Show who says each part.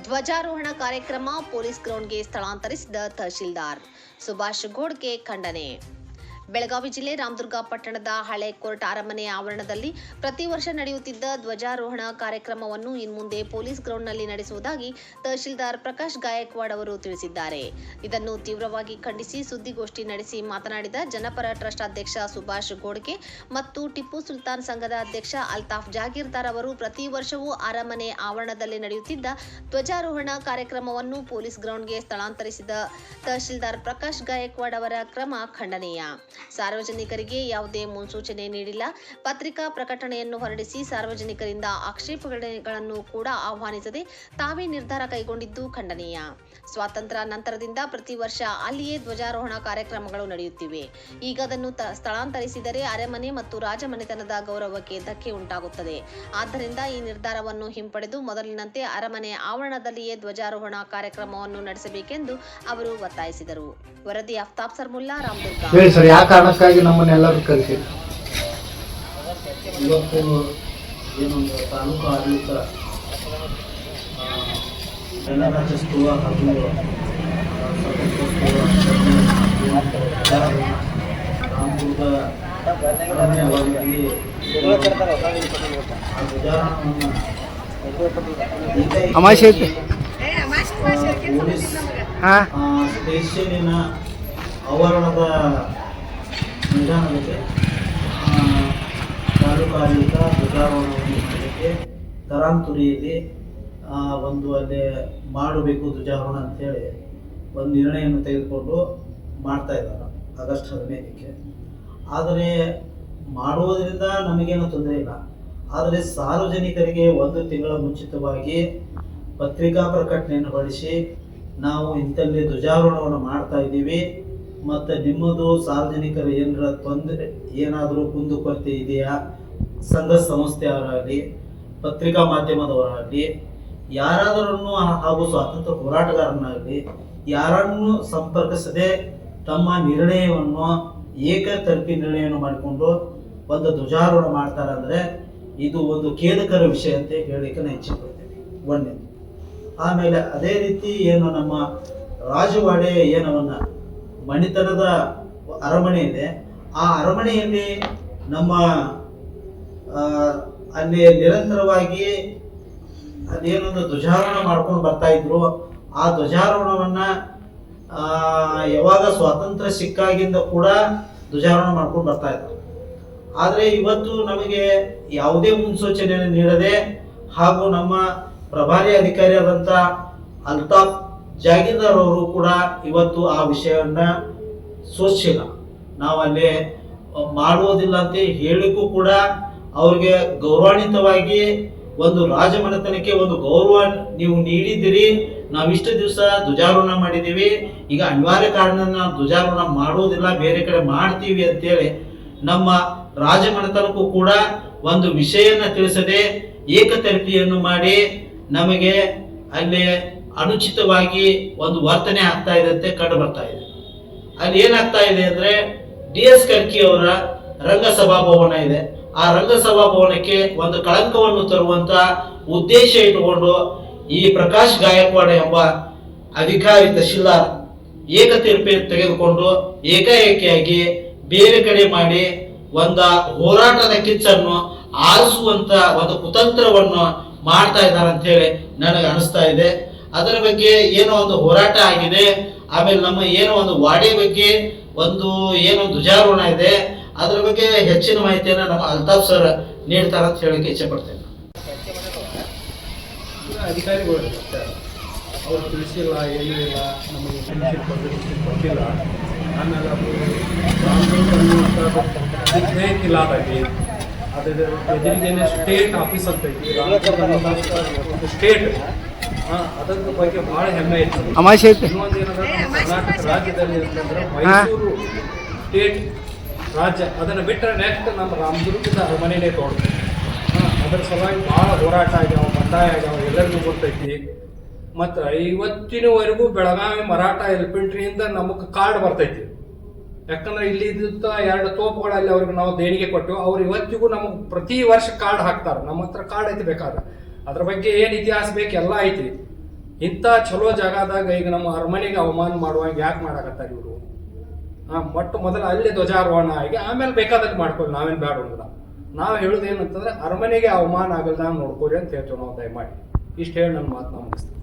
Speaker 1: ಧ್ವಜಾರೋಹಣ ಕಾರ್ಯಕ್ರಮ ಪೊಲೀಸ್ ಗ್ರೌಂಡ್ಗೆ ಸ್ಥಳಾಂತರಿಸಿದ ತಹಶೀಲ್ದಾರ್ ಸುಭಾಷ್ ಘೋಡ್ಗೆ ಖಂಡನೆ. ಬೆಳಗಾವಿ ಜಿಲ್ಲೆ ರಾಮದುರ್ಗ ಪಟ್ಟಣದ ಹಳೆ ಕೋರ್ಟ್ ಅರಮನೆ ಆವರಣದಲ್ಲಿ ಪ್ರತಿ ವರ್ಷ ನಡೆಯುತ್ತಿದ್ದ ಧ್ವಜಾರೋಹಣ ಕಾರ್ಯಕ್ರಮವನ್ನು ಇನ್ಮುಂದೆ ಪೊಲೀಸ್ ಗ್ರೌಂಡ್ನಲ್ಲಿ ನಡೆಸುವುದಾಗಿ ತಹಶೀಲ್ದಾರ್ ಪ್ರಕಾಶ್ ಗಾಯಕ್ವಾಡ್ ಅವರು ತಿಳಿಸಿದ್ದಾರೆ. ಇದನ್ನು ತೀವ್ರವಾಗಿ ಖಂಡಿಸಿ ಸುದ್ದಿಗೋಷ್ಠಿ ನಡೆಸಿ ಮಾತನಾಡಿದ ಜನಪರ ಟ್ರಸ್ಟ್ ಅಧ್ಯಕ್ಷ ಸುಭಾಷ್ ಘೋಡ್ಗೆ ಮತ್ತು ಟಿಪ್ಪು ಸುಲ್ತಾನ್ ಸಂಘದ ಅಧ್ಯಕ್ಷ ಅಲ್ತಾಫ್ ಜಾಗೀರ್ದಾರ್ ಅವರು ಪ್ರತಿ ವರ್ಷವೂ ಅರಮನೆ ಆವರಣದಲ್ಲಿ ನಡೆಯುತ್ತಿದ್ದ ಧ್ವಜಾರೋಹಣ ಕಾರ್ಯಕ್ರಮವನ್ನು ಪೊಲೀಸ್ ಗ್ರೌಂಡ್ಗೆ ಸ್ಥಳಾಂತರಿಸಿದ ತಹಶೀಲ್ದಾರ್ ಪ್ರಕಾಶ್ ಗಾಯಕ್ವಾಡ್ ಅವರ ಕ್ರಮ ಖಂಡನೀಯ. ಸಾರ್ವಜನಿಕರಿಗೆ ಯಾವುದೇ ಮುನ್ಸೂಚನೆ ನೀಡಿಲ್ಲ. ಪತ್ರಿಕಾ ಪ್ರಕಟಣೆಯನ್ನು ಹೊರಡಿಸಿ ಸಾರ್ವಜನಿಕರಿಂದ ಆಕ್ಷೇಪಗಳನ್ನು ಕೂಡ ಆಹ್ವಾನಿಸದೆ ತಾವೇ ನಿರ್ಧಾರ ಕೈಗೊಂಡಿದ್ದು ಖಂಡನೀಯ. ಸ್ವಾತಂತ್ರ್ಯ ನಂತರದಿಂದ ಪ್ರತಿ ವರ್ಷ ಅಲ್ಲಿಯೇ ಧ್ವಜಾರೋಹಣ ಕಾರ್ಯಕ್ರಮಗಳು ನಡೆಯುತ್ತಿವೆ. ಈಗ ಅದನ್ನು ಸ್ಥಳಾಂತರಿಸಿದರೆ ಅರಮನೆ ಮತ್ತು ರಾಜಮನೆತನದ ಗೌರವಕ್ಕೆ ಧಕ್ಕೆ ಉಂಟಾಗುತ್ತದೆ. ಆದ್ದರಿಂದ ಈ ನಿರ್ಧಾರವನ್ನು ಹಿಂಪಡೆದು ಮೊದಲಿನಂತೆ ಅರಮನೆ ಆವರಣದಲ್ಲಿಯೇ ಧ್ವಜಾರೋಹಣ ಕಾರ್ಯಕ್ರಮವನ್ನು ನಡೆಸಬೇಕೆಂದು ಅವರು ಒತ್ತಾಯಿಸಿದರು. ವರದಿ ಅಫ್ತಾಬ್ ಸರ್ಮುಲ್ಲಾ, ರಾಮದುರ್ಗ.
Speaker 2: ಯಾವ ಕಾರಣಕ್ಕಾಗಿ ನಮ್ಮನ್ನೆಲ್ಲರೂ ಕರೆಸಿದ್ರು?
Speaker 3: ಇವತ್ತು ಏನೊಂದು ತಾಲೂಕು ಆಡಳಿತ ಗಣರಾಜ್ಯೋತ್ಸವ ಹಾಗೂ ರಾಮದುರ್ಗ ಅರಮನೆ ಆವರಣದಲ್ಲಿ ಪೊಲೀಸ್ ಸ್ಟೇಷನಿನ ಆವರಣದ ಮೈದಾನದಲ್ಲಿ ತಾಲೂಕು ಆಡಳಿತ ಧ್ವಜಾರೋಹಣವನ್ನು ಮಾಡಲಿಕ್ಕೆ ತರಾಂತುರಿಯಲ್ಲಿ ಒಂದು ಅಲ್ಲೇ ಮಾಡಬೇಕು ಧ್ವಜಾರೋಹಣ ಅಂತೇಳಿ ಒಂದು ನಿರ್ಣಯವನ್ನು ತೆಗೆದುಕೊಂಡು ಮಾಡ್ತಾ ಇದ್ದಾರೆ ಆಗಸ್ಟ್ 15ಕ್ಕೆ. ಆದರೆ ಮಾಡುವುದರಿಂದ ನಮಗೇನು ತೊಂದರೆ ಇಲ್ಲ. ಆದರೆ ಸಾರ್ವಜನಿಕರಿಗೆ ಒಂದು ತಿಂಗಳ ಮುಂಚಿತವಾಗಿ ಪತ್ರಿಕಾ ಪ್ರಕಟಣೆಯನ್ನು ಹೊರಡಿಸಿ ನಾವು ಇಂಥಲ್ಲಿ ಧ್ವಜಾರೋಹಣವನ್ನು ಮಾಡ್ತಾ ಇದ್ದೀವಿ ಮತ್ತು ನಿಮ್ಮದು ಸಾರ್ವಜನಿಕರ ಏನರ ತೊಂದರೆ ಏನಾದರೂ ಕುಂದುಕೊರತೆ ಇದೆಯಾ, ಸಂಘ ಸಂಸ್ಥೆಯವರಾಗಲಿ ಪತ್ರಿಕಾ ಮಾಧ್ಯಮದವರಾಗಲಿ ಯಾರಾದರೂ ಹಾಗೂ ಸ್ವಾತಂತ್ರ್ಯ ಹೋರಾಟಗಾರನಾಗಲಿ ಯಾರನ್ನು ಸಂಪರ್ಕಿಸದೆ ತಮ್ಮ ನಿರ್ಣಯವನ್ನು ಏಕತರ್ಫಿ ನಿರ್ಣಯವನ್ನು ಮಾಡಿಕೊಂಡು ಒಂದು ಧ್ವಜಾರೋಹಣ ಮಾಡ್ತಾರೆ ಅಂದರೆ ಇದು ಒಂದು ಖೇದಕರ ವಿಷಯ ಅಂತ ಹೇಳಲಿಕ್ಕೆ ನಾನು ಇಚ್ಛೆ ಪಡ್ತೇನೆ. ಒಂದೇ ಆಮೇಲೆ ಅದೇ ರೀತಿ ಏನು ನಮ್ಮ ರಾಜವಾಡೆ ಏನವನ್ನ ಮಣಿತನದ ಅರಮನೆ ಇದೆ, ಆ ಅರಮನೆಯಲ್ಲಿ ನಮ್ಮ ಅಲ್ಲಿ ನಿರಂತರವಾಗಿ ಅದೇನೊಂದು ಧ್ವಜಾರೋಹಣ ಮಾಡ್ಕೊಂಡು ಬರ್ತಾ ಇದ್ರು. ಆ ಧ್ವಜಾರೋಹಣವನ್ನ ಯಾವಾಗ ಸ್ವಾತಂತ್ರ್ಯ ಸಿಕ್ಕಾಗಿಂದ ಕೂಡ ಧ್ವಜಾರೋಹಣ ಮಾಡ್ಕೊಂಡು ಬರ್ತಾ ಇದ್ರು. ಆದರೆ ಇವತ್ತು ನಮಗೆ ಯಾವುದೇ ಮುನ್ಸೂಚನೆಯನ್ನು ನೀಡದೆ ಹಾಗೂ ನಮ್ಮ ಪ್ರಭಾರಿ ಅಧಿಕಾರಿಯಾದಂಥ ಅಲ್ತಾಫ್ ಜಾಗೀರ್ದಾರ್ ಅವರು ಕೂಡ ಇವತ್ತು ಆ ವಿಷಯವನ್ನ ಸೋಚಿಲ್ಲ. ನಾವು ಅಲ್ಲಿ ಮಾಡುವುದಿಲ್ಲ ಅಂತ ಹೇಳಿಗೂ ಕೂಡ ಅವ್ರಿಗೆ ಗೌರವಾನ್ವಿತವಾಗಿ ಒಂದು ರಾಜಮನೆತನಕ್ಕೆ ಒಂದು ಗೌರವ ನೀವು ನೀಡಿದ್ದೀರಿ. ನಾವಿಷ್ಟು ದಿವಸ ಧ್ವಜಾರೋಹಣ ಮಾಡಿದ್ದೀವಿ, ಈಗ ಅನಿವಾರ್ಯ ಕಾರಣ ನಾವು ಧ್ವಜಾರೋಹಣ ಮಾಡುವುದಿಲ್ಲ, ಬೇರೆ ಕಡೆ ಮಾಡ್ತೀವಿ ಅಂತೇಳಿ ನಮ್ಮ ರಾಜಮನೆತನಕ್ಕೂ ಕೂಡ ಒಂದು ವಿಷಯನ ತಿಳಿಸದೆ ಏಕತರ್ಫಿಯನ್ನು ಮಾಡಿ ನಮಗೆ ಅಲ್ಲಿ ಅನುಚಿತವಾಗಿ ಒಂದು ವರ್ತನೆ ಆಗ್ತಾ ಇದೆ ಅಂತ ಕಂಡು ಬರ್ತಾ ಇದೆ. ಅಲ್ಲಿ ಏನಾಗ್ತಾ ಇದೆ ಅಂದ್ರೆ DS ಕರ್ಕಿ ಅವರ ರಂಗಸಭಾ ಭವನ ಇದೆ. ಆ ರಂಗಸಭಾ ಭವನಕ್ಕೆ ಒಂದು ಕಳಂಕವನ್ನು ತರುವಂತ ಉದ್ದೇಶ ಇಟ್ಟುಕೊಂಡು ಈ ಪ್ರಕಾಶ್ ಗಾಯಕ್ವಾಡ್ ಎಂಬ ಅಧಿಕಾರಿ ತಹಶೀಲ್ದಾರ್ ಏಕತೀರ್ಪೆ ತೆಗೆದುಕೊಂಡು ಏಕಾಏಕಿಯಾಗಿ ಬೇರೆ ಕಡೆ ಮಾಡಿ ಒಂದು ಹೋರಾಟದ ಕಿಚ್ಚನ್ನು ಆರಿಸುವಂತ ಒಂದು ಕುತಂತ್ರವನ್ನು ಮಾಡ್ತಾ ಇದ್ದಾರೆ ಅಂತ ಹೇಳಿ ನನಗೆ ಅನಿಸ್ತಾ ಇದೆ. ಅದರ ಬಗ್ಗೆ ಏನೋ ಒಂದು ಹೋರಾಟ ಆಗಿದೆ. ಆಮೇಲೆ ನಮ್ಮ ಏನೋ ಒಂದು ವಾಡೆ ಬಗ್ಗೆ ಒಂದು ಏನೋ ಧ್ವಜಾರೋಹಣ ಇದೆ, ಅದರ ಬಗ್ಗೆ ಹೆಚ್ಚಿನ ಮಾಹಿತಿಯನ್ನು ನಮ್ಮ ಅಲ್ತಾಫ್ ಸರ್ ನೀಡ್ತಾರೆ ಅಂತ ಹೇಳಕ್ಕೆ ಇಚ್ಛೆ ಪಡ್ತೇನೆ.
Speaker 4: ಅಧಿಕಾರಿಗಳು ಅವರು ತಿಳಿಸಿಲ್ಲ, ಏನೂ ಇಲ್ಲ, ನಮಗೆ ಕೊಟ್ಟಿಲ್ಲ. ಆಮೇಲೆ ಅದು ಇಲಾದಾಗಿ ಅದ್ರ ಎದುರಿಗೇನೆ ಸ್ಟೇಟ್ ಆಫೀಸ್ ಅಂತ ಐತಿ, ಸ್ಟೇಟ್ ಅದ್ರ ಬಗ್ಗೆ ಭಾಳ ಹೆಮ್ಮೆ ಐತಿ. ಇನ್ನೊಂದು ಏನಂದ್ರೆ ನಮ್ಮ ಕರ್ನಾಟಕ ರಾಜ್ಯದಲ್ಲಿ ಅಂತಂದ್ರೆ ಮೈಸೂರು ಸ್ಟೇಟ್ ರಾಜ್ಯ, ಅದನ್ನು ಬಿಟ್ಟರೆ ನೆಕ್ಸ್ಟ್ ನಮ್ಮ ರಾಮದುರ್ಗದ ಅರಮನೆನೇ ತೋಡ್ತು. ಅದರ ಸಲುವಾಗಿ ಭಾಳ ಹೋರಾಟ ಆಗ್ಯಾವ, ಬಂಡಾಯ ಆಗ್ಯಾವ, ಎಲ್ಲರಿಗೂ ಗೊತ್ತೈತಿ. ಮತ್ತು ಇವತ್ತಿನವರೆಗೂ ಬೆಳಗಾವಿ ಮರಾಠ ಎಲ್ಪೆಂಟ್ರಿಯಿಂದ ನಮಗೆ ಕಾರ್ಡ್ ಬರ್ತೈತಿ. ಯಾಕಂದ್ರೆ ಇಲ್ಲಿ ಇದ್ದ 2 ತೋಪುಗಳಲ್ಲಿ ಅವ್ರಿಗೆ ನಾವು ದೇಣಿಗೆ ಕೊಟ್ಟು ಅವ್ರು ಇವತ್ತಿಗೂ ನಮಗೆ ಪ್ರತಿ ವರ್ಷ ಕಾರ್ಡ್ ಹಾಕ್ತಾರೆ. ನಮ್ಮ ಹತ್ರ ಕಾರ್ಡ್ ಐತಿ ಬೇಕಾದ್ರೆ. ಅದ್ರ ಬಗ್ಗೆ ಏನು ಇತಿಹಾಸ ಬೇಕು ಎಲ್ಲ ಐತಿ. ಇಂಥ ಚಲೋ ಜಾಗದಾಗ ಈಗ ನಮ್ಮ ಅರಮನೆಗೆ ಅವಮಾನ ಮಾಡುವಂಗೆ ಯಾಕೆ ಮಾಡಕತ್ತಾರ ಇವರು? ಮೊಟ್ಟ ಮೊದಲು ಅಲ್ಲಿ ಧ್ವಜಾರೋಹಣ ಆಗಿ ಆಮೇಲೆ ಬೇಕಾದಾಗ ಮಾಡ್ಕೊಳ್ಳಿ, ನಾವೇನು ಬೇಡ ಅಂದಿಲ್ಲ. ನಾವು ಹೇಳೋದು ಏನಂತಂದ್ರೆ ಅರಮನೆಗೆ ಅವಮಾನ ಆಗಲ್ದಂಗೆ ನೋಡ್ಕೊರಿ ಅಂತ ಹೇಳ್ತೀವಿ ನಾವು ದಯಮಾಡಿ. ಇಷ್ಟು ಹೇಳಿ ನನ್ನ ಮಾತು ನಾವು ಮುಗಿಸ್ತೀವಿ.